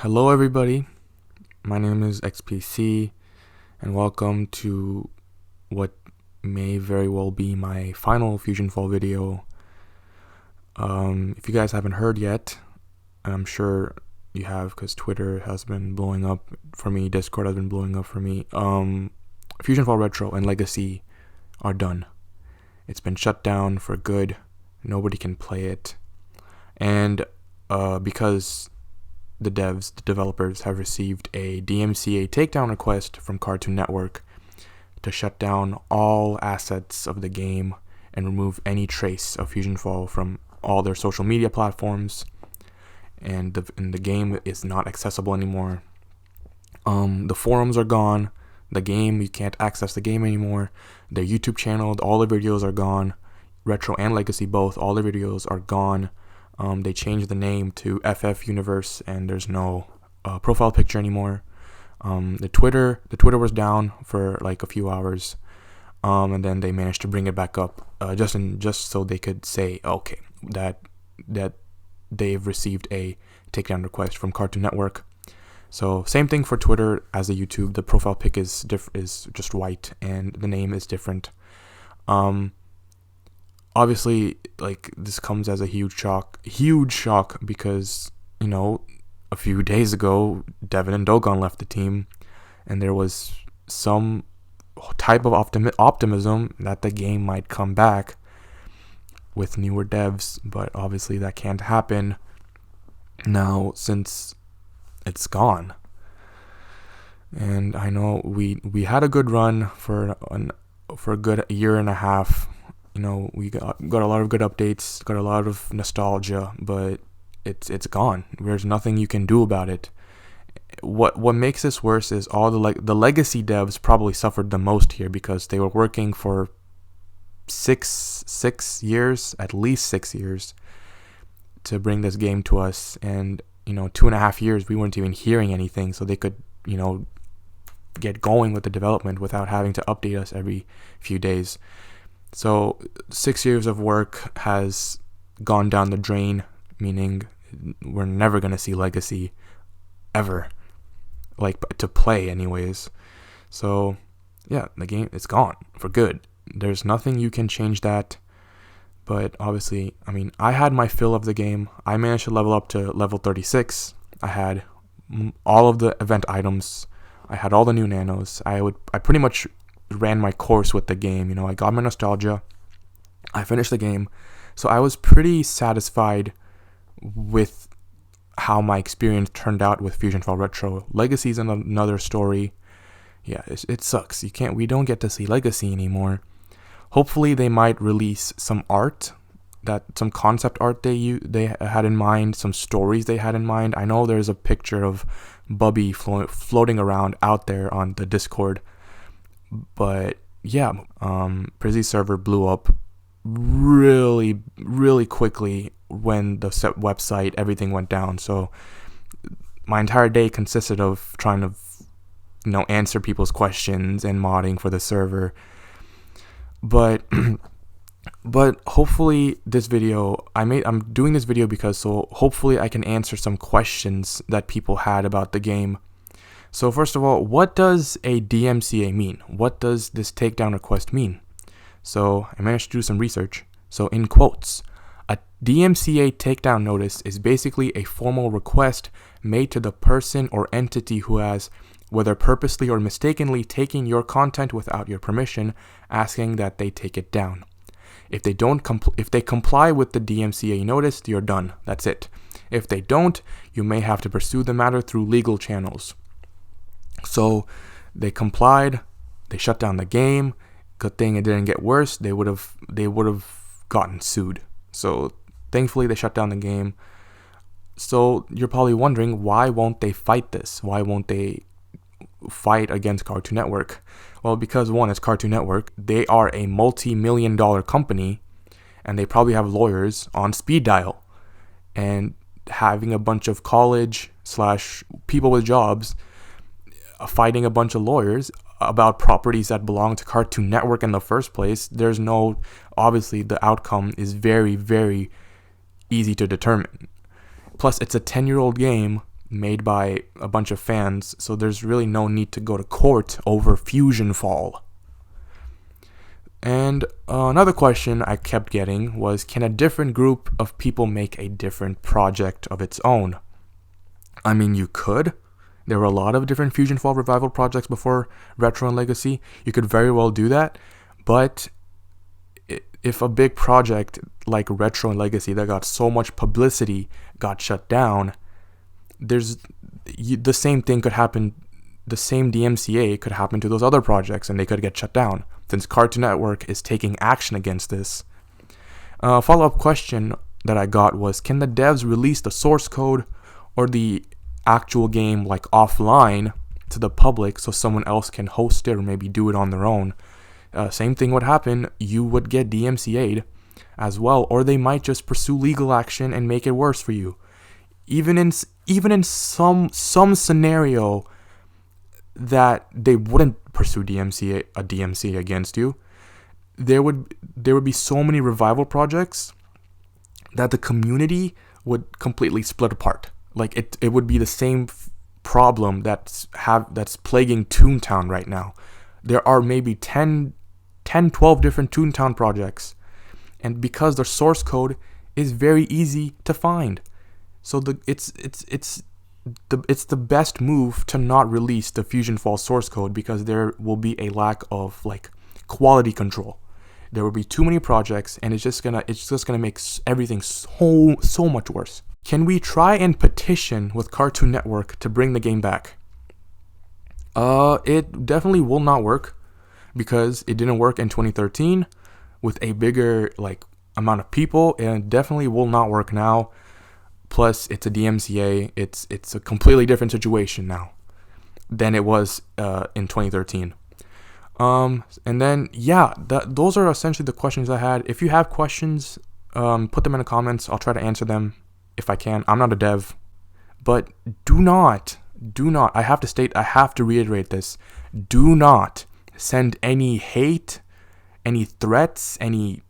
Hello everybody, my name is XPC and welcome to what may very well be my final FusionFall video. If you guys haven't heard yet, and I'm sure you have because Twitter has been blowing up for me, Discord has been blowing up for me, FusionFall Retro and Legacy are done. It's been shut down for good, nobody can play it, and because the developers have received a DMCA takedown request from Cartoon Network to shut down all assets of the game and remove any trace of FusionFall from all their social media platforms, and the game is not accessible anymore. The forums are gone. The game, you can't access the game anymore. Their YouTube channel, all the videos are gone. Retro and Legacy both, all the videos are gone. They changed the name to FF Universe, and there's no profile picture anymore. The Twitter was down for like a few hours, and then they managed to bring it back up just so they could say, okay, that they've received a takedown request from Cartoon Network. So same thing for Twitter as the YouTube. The profile pic is just white, and the name is different. Obviously, like, this comes as a huge shock because, you know, a few days ago, Devin and Dogon left the team, and there was some type of optimism that the game might come back with newer devs, but obviously that can't happen now since it's gone. And I know we had a good run for a good year and a half. You know, we got a lot of good updates, got a lot of nostalgia, but it's gone. There's nothing you can do about it. What makes this worse is all the legacy devs probably suffered the most here because they were working for 6 years, at least 6 years, to bring this game to us, and 2.5 years we weren't even hearing anything, so they could get going with the development without having to update us every few days. So 6 years of work has gone down the drain, meaning we're never going to see Legacy ever, like, to play anyways. So yeah, the game is gone for good. There's nothing you can change that. But obviously, I mean, I had my fill of the game. I managed to level up to level 36. I had all of the event items. I had all the new nanos. I pretty much ran my course with the game. I got my nostalgia. I finished the game. So I was pretty satisfied with how my experience turned out with FusionFall Retro. Legacy's another story. Yeah, it sucks. We don't get to see Legacy anymore. Hopefully they might release some art, some concept art they had in mind, some stories they had in mind. I know there's a picture of Bubby floating around out there on the Discord. But yeah, Prizzy's server blew up really, really quickly when the website, everything went down. So my entire day consisted of trying to, answer people's questions and modding for the server. But hopefully this video, I'm doing this video because hopefully I can answer some questions that people had about the game. So first of all, what does a DMCA mean? What does this takedown request mean? So I managed to do some research. So in quotes, a DMCA takedown notice is basically a formal request made to the person or entity who has, whether purposely or mistakenly, taken your content without your permission, asking that they take it down. If they comply with the DMCA notice, you're done. That's it. If they don't, you may have to pursue the matter through legal channels. So they complied. They shut down the game. Good thing it didn't get worse. They would have gotten sued. So thankfully they shut down the game. So you're probably wondering, why won't they fight this? Why won't they fight against Cartoon Network? Well, because one, it's Cartoon Network. They are a multi-million-dollar company, and they probably have lawyers on speed dial. And having a bunch of college / people with jobs fighting a bunch of lawyers about properties that belong to Cartoon Network in the first place, obviously the outcome is very, very easy to determine. Plus, it's a 10-year-old game made by a bunch of fans, so there's really no need to go to court over FusionFall. And another question I kept getting was, can a different group of people make a different project of its own? I mean, you could. There were a lot of different FusionFall revival projects before Retro and Legacy. You could very well do that, but if a big project like Retro and Legacy that got so much publicity got shut down, the same thing could happen. The same DMCA could happen to those other projects, and they could get shut down, since Cartoon Network is taking action against this. A follow-up question that I got was, can the devs release the source code or the actual game like offline to the public so someone else can host it or maybe do it on their own? Same thing would happen. You would get DMCA'd as well, or they might just pursue legal action and make it worse for you. Even in some scenario that they wouldn't pursue a DMCA against you, there would be so many revival projects that the community would completely split apart. Like it would be the same problem that's plaguing Toontown right now. There are maybe 10, 12 different Toontown projects, and because their source code is very easy to find, so it's the best move to not release the FusionFall source code, because there will be a lack of like quality control. There will be too many projects, and it's just gonna make everything so much worse. Can we try and petition with Cartoon Network to bring the game back? It definitely will not work, because it didn't work in 2013 with a bigger like amount of people, and it definitely will not work now. Plus, it's a DMCA. It's a completely different situation now than it was in 2013. And then those are essentially the questions I had. If you have questions, put them in the comments. I'll try to answer them if I can. I'm not a dev, but do not. I have to reiterate this. Do not send any hate, any threats, any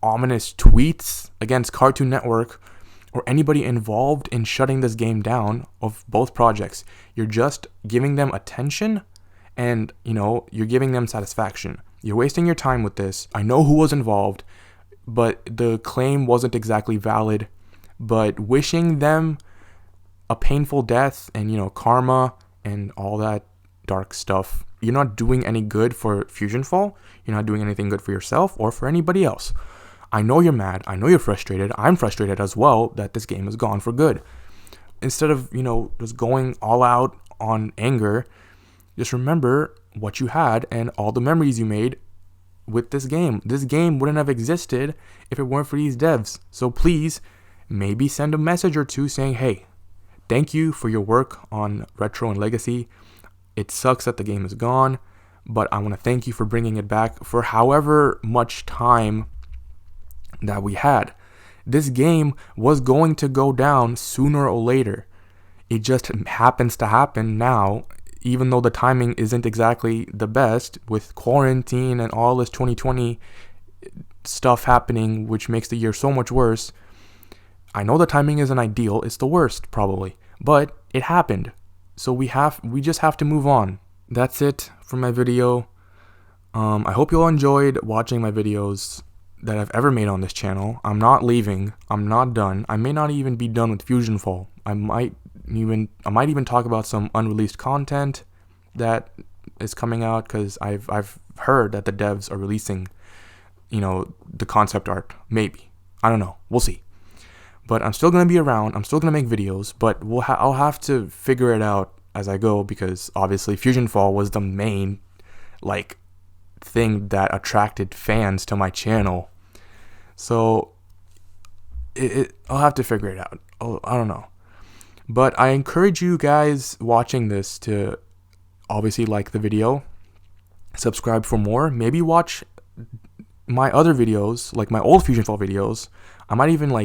ominous tweets against Cartoon Network or anybody involved in shutting this game down of both projects. You're just giving them attention, and you're giving them satisfaction. You're wasting your time with this. I know who was involved, but the claim wasn't exactly valid. But wishing them a painful death and karma and all that dark stuff, you're not doing any good for FusionFall. You're not doing anything good for yourself or for anybody else. I know you're mad. I know you're frustrated. I'm frustrated as well that this game is gone for good. Instead of, just going all out on anger, just remember what you had and all the memories you made with this game. This game wouldn't have existed if it weren't for these devs. So please, maybe send a message or two saying, hey, thank you for your work on Retro and Legacy. It sucks that the game is gone, but I want to thank you for bringing it back for however much time that we had. This game was going to go down sooner or later. It just happens to happen now, even though the timing isn't exactly the best with quarantine and all this 2020 stuff happening, which makes the year so much worse. I know the timing isn't ideal. It's the worst probably, but it happened. So we just have to move on. That's it for my video. I hope you all enjoyed watching my videos that I've ever made on this channel. I'm not leaving. I'm not done. I may not even be done with FusionFall. I might even talk about some unreleased content that is coming out, because I've heard that the devs are releasing, the concept art. Maybe. I don't know. We'll see. But I'm still gonna be around. I'm still gonna make videos, but I'll have to figure it out as I go, because obviously FusionFall was the main thing that attracted fans to my channel. So I'll have to figure it out. I don't know. But I encourage you guys watching this to obviously like the video, subscribe for more, maybe watch my other videos, like my old FusionFall videos. I might even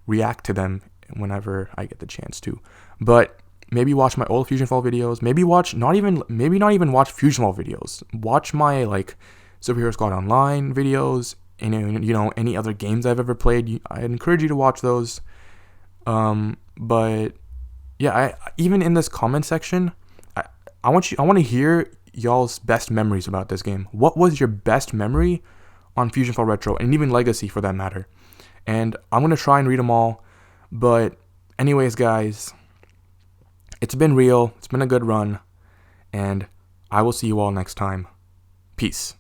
react to them whenever I get the chance to. But maybe watch my old FusionFall videos. Maybe not even watch FusionFall videos. Watch my Superhero Squad Online videos, and any other games I've ever played. I encourage you to watch those. But yeah, even in this comment section, I want to hear y'all's best memories about this game. What was your best memory on FusionFall Retro, and even Legacy for that matter? And I'm gonna try and read them all. But anyways, guys, it's been real. It's been a good run, and I will see you all next time. Peace.